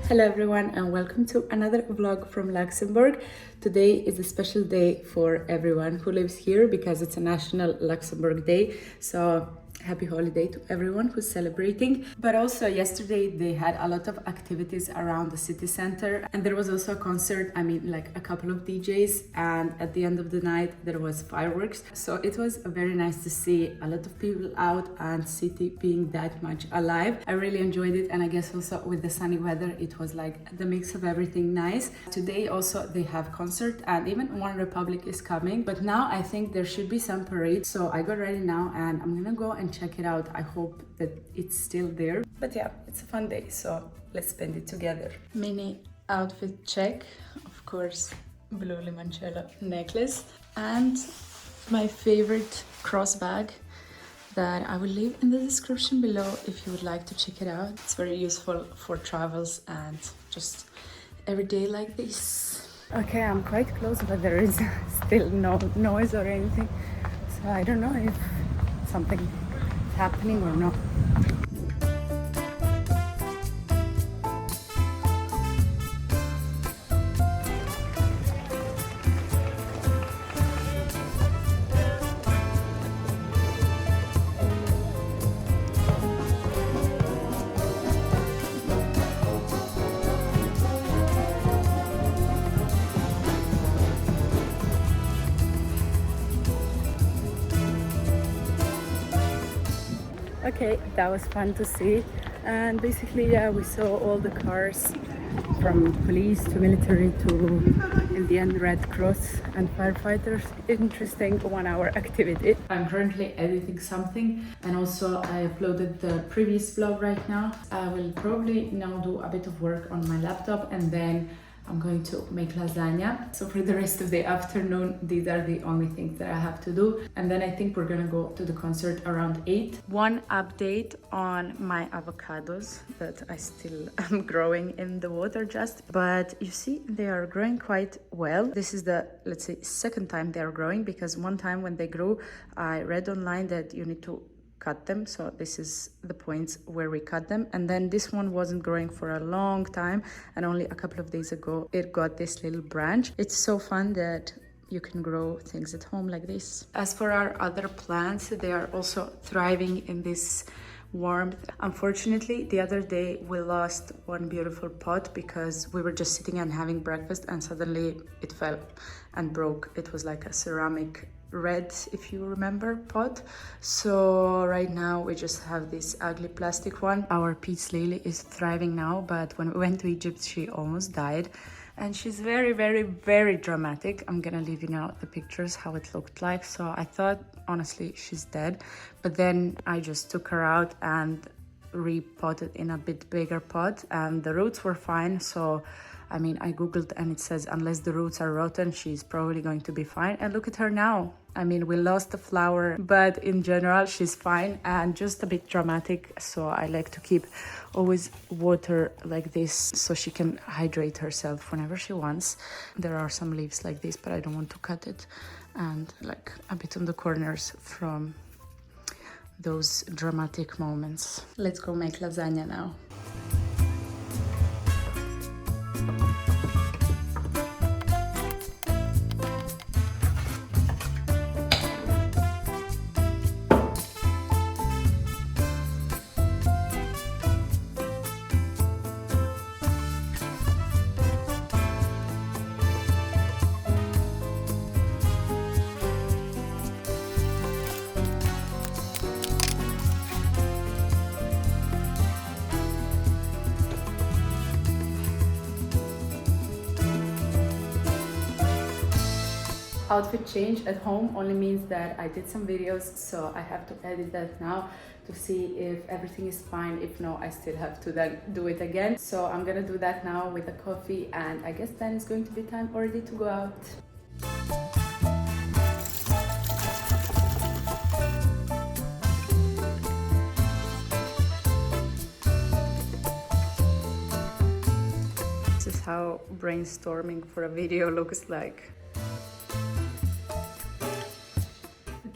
Hello everyone and welcome to another vlog from Luxembourg. Today is a special day for everyone who lives here because it's a National Luxembourg Day. So happy holiday to everyone who's celebrating. But also yesterday they had a lot of activities around the city center and there was also a concert, like a couple of DJs, and at the end of the night there was fireworks. So it was very nice to see a lot of people out and city being that much alive. I really enjoyed it, and I guess also with the sunny weather it was like the mix of everything nice. Today also they have concert and even One Republic is coming, but now I think there should be some parade. So I got ready now and I'm gonna go and check it out. I hope that it's still there. But yeah, it's a fun day, so let's spend it together. Mini outfit check, of course, blue limoncello necklace, and my favorite cross bag that I will leave in the description below if you would like to check it out. It's very useful for travels and just every day like this. Okay, I'm quite close, but there is still no noise or anything, so I don't know if something is happening or not. Okay, that was fun to see, and basically yeah, we saw all the cars from police to military to, in the end, Red Cross and firefighters. Interesting 1 hour activity. I'm currently editing something and also I uploaded the previous vlog right now. I will probably now do a bit of work on my laptop and then I'm going to make lasagna. So for the rest of the afternoon, these are the only things that I have to do. And then I think we're gonna go to the concert around 8. One update on my avocados that I still am growing in the water just. But you see, they are growing quite well. This is the, let's say, second time they are growing, because one time when they grew, I read online that you need to cut them. So this is the points where we cut them, and then this one wasn't growing for a long time, and only a couple of days ago it got this little branch. It's so fun that you can grow things at home like this. As for our other plants, they are also thriving in this warmth. Unfortunately, the other day we lost one beautiful pot because we were just sitting and having breakfast and suddenly it fell and broke. It was like a ceramic red, if you remember, pot. So right now we just have this ugly plastic one. Our peace lily is thriving now, but when we went to Egypt she almost died, and she's very, very, very dramatic. I'm gonna leave you now the pictures how it looked like. So I thought honestly she's dead, but then I just took her out and repotted in a bit bigger pot and the roots were fine. So I googled and it says unless the roots are rotten, she's probably going to be fine. And look at her now. We lost the flower, but in general she's fine and just a bit dramatic. So I like to keep always water like this so she can hydrate herself whenever she wants. There are some leaves like this, but I don't want to cut it, and like a bit on the corners from those dramatic moments. Let's go make lasagna now. Outfit change at home only means that I did some videos, so I have to edit that now to see if everything is fine. If no, I still have to then do it again. So I'm gonna do that now with a coffee, and I guess then it's going to be time already to go out. This is how brainstorming for a video looks like.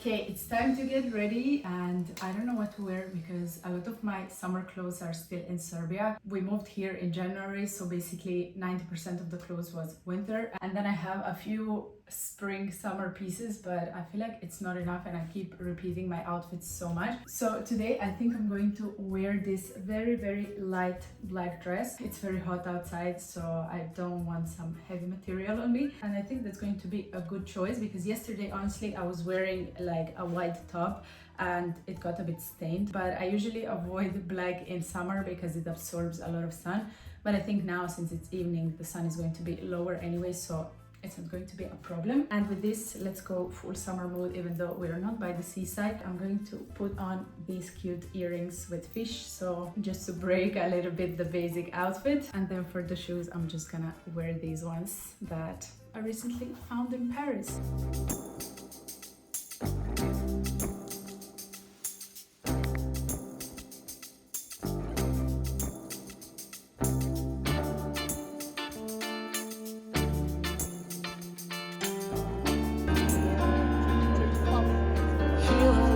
Okay, it's time to get ready and I don't know what to wear because a lot of my summer clothes are still in Serbia. We moved here in January, so basically 90% of the clothes was winter. And then I have a few spring summer pieces, but I feel like it's not enough and I keep repeating my outfits so much. So today I think I'm going to wear this very light black dress. It's very hot outside, so I don't want some heavy material on me. And I think that's going to be a good choice because yesterday, honestly, I was wearing like a white top and it got a bit stained, but I usually avoid black in summer because it absorbs a lot of sun. But I think now, since it's evening, the sun is going to be lower anyway, so it's not going to be a problem. And with this, let's go full summer mood, even though we're not by the seaside. I'm going to put on these cute earrings with fish, so just to break a little bit the basic outfit. And then for the shoes, I'm just gonna wear these ones that I recently found in Paris.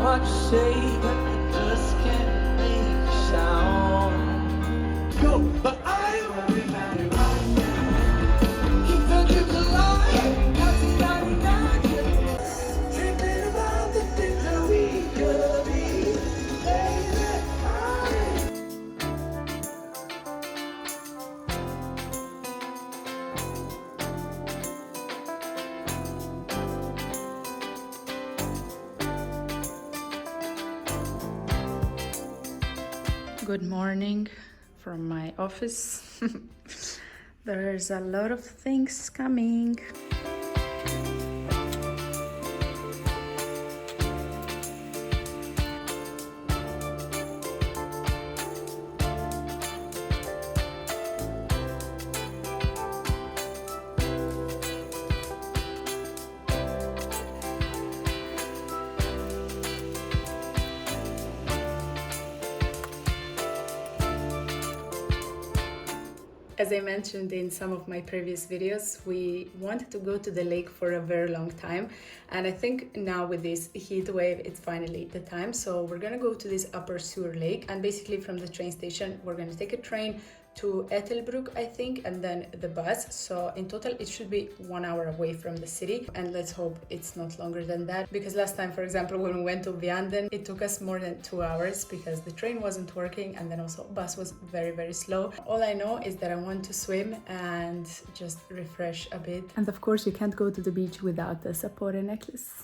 What you say, but I just can't make a sound. Go, but I don't remember. Keep the dreams alive, nothing that we got. Dreaming about the things that we could be, baby. Good morning from my office. There's a lot of things coming. As I mentioned in some of my previous videos, we wanted to go to the lake for a very long time. And I think now with this heat wave, it's finally the time. So we're gonna go to this Upper Sewer Lake. And basically from the train station, we're gonna take a train to Ettelbruck, I think, and then the bus. So in total, it should be 1 hour away from the city. And let's hope it's not longer than that. Because last time, for example, when we went to Vianden, it took us more than 2 hours because the train wasn't working and then also bus was very slow. All I know is that I want to swim and just refresh a bit. And of course, you can't go to the beach without the Sapore necklace.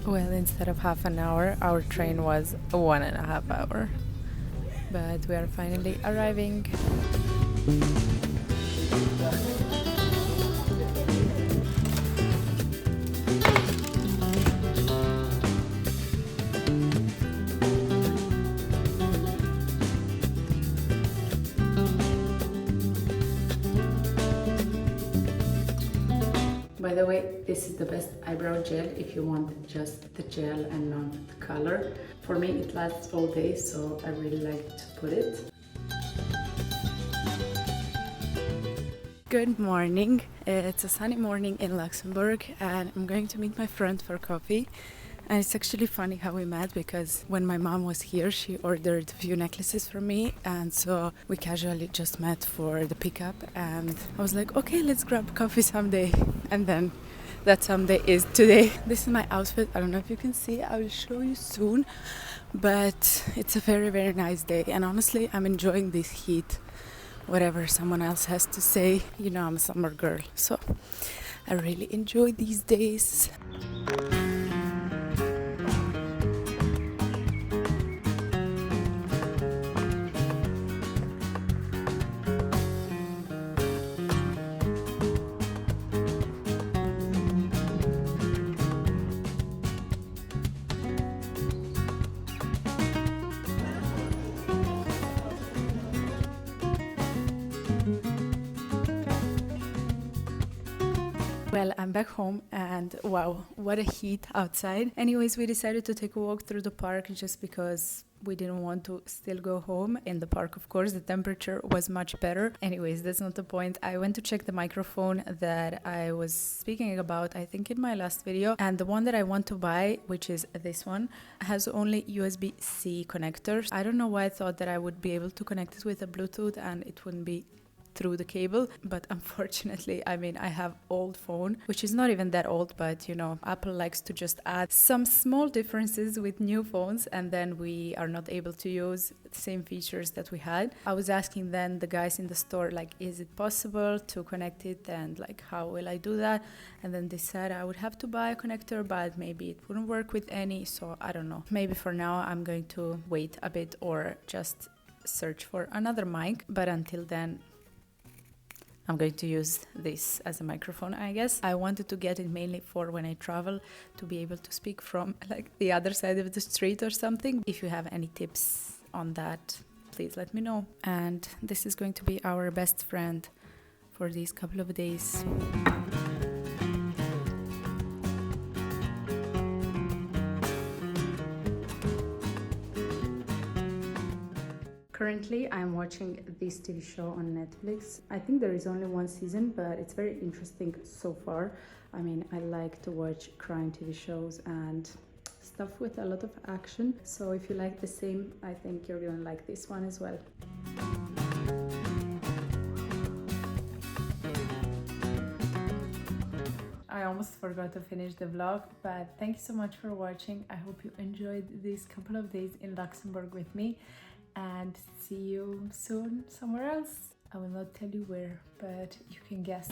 Well, instead of half an hour, our train was 1.5 hours. But we are finally arriving. By the way, this is the best eyebrow gel if you want just the gel and not the color. For me, it lasts all day, so I really like to put it. Good morning. It's a sunny morning in Luxembourg and I'm going to meet my friend for coffee. And it's actually funny how we met because when my mom was here, she ordered a few necklaces for me. And so we casually just met for the pickup. And I was like, okay, let's grab coffee someday. And then that someday is today. This is my outfit. I don't know if you can see. I will show you soon. But it's a very, very nice day. And honestly, I'm enjoying this heat. Whatever someone else has to say, you know, I'm a summer girl. So I really enjoy these days. Well, I'm back home and wow, what a heat outside. Anyways, we decided to take a walk through the park just because we didn't want to still go home. In the park, of course, the temperature was much better. Anyways, that's not the point. I went to check the microphone that I was speaking about, I think in my last video. And the one that I want to buy, which is this one, has only USB-C connectors. I don't know why I thought that I would be able to connect it with a Bluetooth and it wouldn't be through the cable, but unfortunately, I mean, I have old phone, which is not even that old, but you know, Apple likes to just add some small differences with new phones, and then we are not able to use the same features that we had. I was asking then the guys in the store, like, is it possible to connect it, and like, how will I do that? And then they said I would have to buy a connector, but maybe it wouldn't work with any, so I don't know. Maybe for now, I'm going to wait a bit or just search for another mic, but until then, I'm going to use this as a microphone, I guess. I wanted to get it mainly for when I travel, to be able to speak from like the other side of the street or something. If you have any tips on that, please let me know. And this is going to be our best friend for these couple of days. Currently, I'm watching this TV show on Netflix. I think there is only one season, but it's very interesting so far. I mean, I like to watch crime TV shows and stuff with a lot of action. So if you like the same, I think you're gonna like this one as well. I almost forgot to finish the vlog, but thank you so much for watching. I hope you enjoyed these couple of days in Luxembourg with me. And see you soon somewhere else. I will not tell you where, but you can guess.